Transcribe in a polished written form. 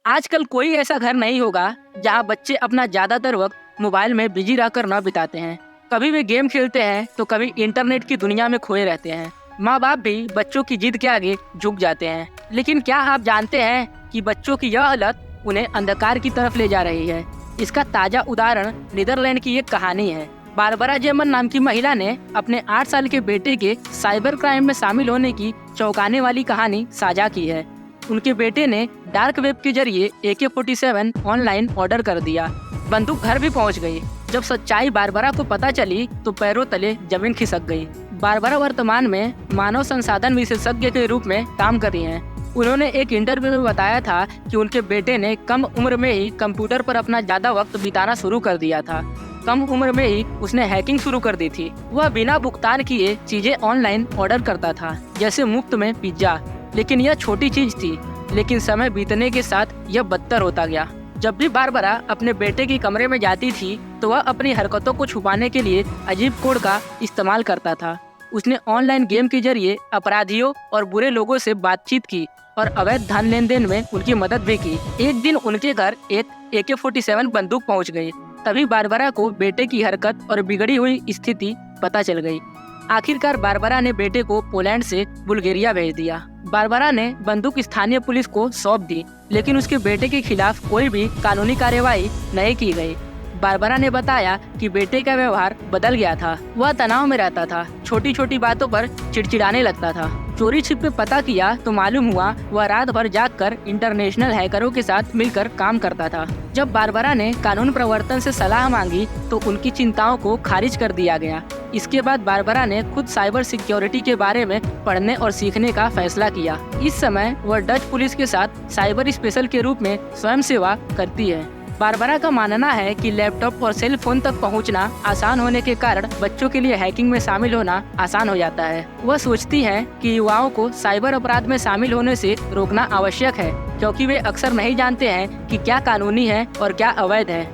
आजकल कोई ऐसा घर नहीं होगा जहां बच्चे अपना ज्यादातर वक्त मोबाइल में बिजी रहकर न बिताते हैं। कभी वे गेम खेलते हैं तो कभी इंटरनेट की दुनिया में खोए रहते हैं। माँ बाप भी बच्चों की जिद के आगे झुक जाते हैं। लेकिन क्या आप जानते हैं कि बच्चों की यह हालत उन्हें अंधकार की तरफ ले जा रही है। इसका ताजा उदाहरण नीदरलैंड की एक कहानी है। बारबरा जेमन नाम की महिला ने अपने 8 साल के बेटे के साइबर क्राइम में शामिल होने की चौंकाने वाली कहानी साझा की है। उनके बेटे ने डार्क वेब के जरिए AK-47 ऑनलाइन ऑर्डर कर दिया। बंदूक घर भी पहुंच गई। जब सच्चाई बारबरा को पता चली तो पैरों तले जमीन खिसक गई। बारबरा वर्तमान में मानव संसाधन विशेषज्ञ के रूप में काम कर रही हैं। उन्होंने एक इंटरव्यू में बताया था कि उनके बेटे ने कम उम्र में ही कंप्यूटर पर अपना ज्यादा वक्त बिताना शुरू कर दिया था। कम उम्र में ही उसने हैकिंग शुरू कर दी थी। वह बिना भुगतान किए चीजें ऑनलाइन ऑर्डर करता था, जैसे मुफ्त में पिज्जा। लेकिन यह छोटी चीज थी, लेकिन समय बीतने के साथ यह बदतर होता गया। जब भी बारबरा अपने बेटे के कमरे में जाती थी तो वह अपनी हरकतों को छुपाने के लिए अजीब कोड का इस्तेमाल करता था। उसने ऑनलाइन गेम के जरिए अपराधियों और बुरे लोगों से बातचीत की और अवैध धन लेन देन में उनकी मदद भी की। एक दिन उनके घर एक AK-47 बंदूक पहुंच गई। तभी बारबरा को बेटे की हरकत और बिगड़ी हुई स्थिति पता चल गई। आखिरकार बारबरा ने बेटे को पोलैंड से बुल्गारिया भेज दिया। बारबरा ने बंदूक स्थानीय पुलिस को सौंप दी, लेकिन उसके बेटे के खिलाफ कोई भी कानूनी कार्यवाही नहीं की गई। बारबरा ने बताया कि बेटे का व्यवहार बदल गया था। वह तनाव में रहता था, छोटी छोटी बातों पर चिड़चिड़ाने लगता था। चोरी छिपे पता किया तो मालूम हुआ वह रात भर जागकर इंटरनेशनल हैकरों के साथ मिलकर काम करता था। जब बारबरा ने कानून प्रवर्तन से सलाह मांगी तो उनकी चिंताओं को खारिज कर दिया गया। इसके बाद बारबरा ने खुद साइबर सिक्योरिटी के बारे में पढ़ने और सीखने का फैसला किया। इस समय वह डच पुलिस के साथ साइबर स्पेशल के रूप में स्वयं सेवा करती है। बारबरा का मानना है कि लैपटॉप और सेल फोन तक पहुंचना आसान होने के कारण बच्चों के लिए हैकिंग में शामिल होना आसान हो जाता है। वह सोचती है कि युवाओं को साइबर अपराध में शामिल होने से रोकना आवश्यक है, क्योंकि वे अक्सर नहीं जानते हैं कि क्या कानूनी है और क्या अवैध है।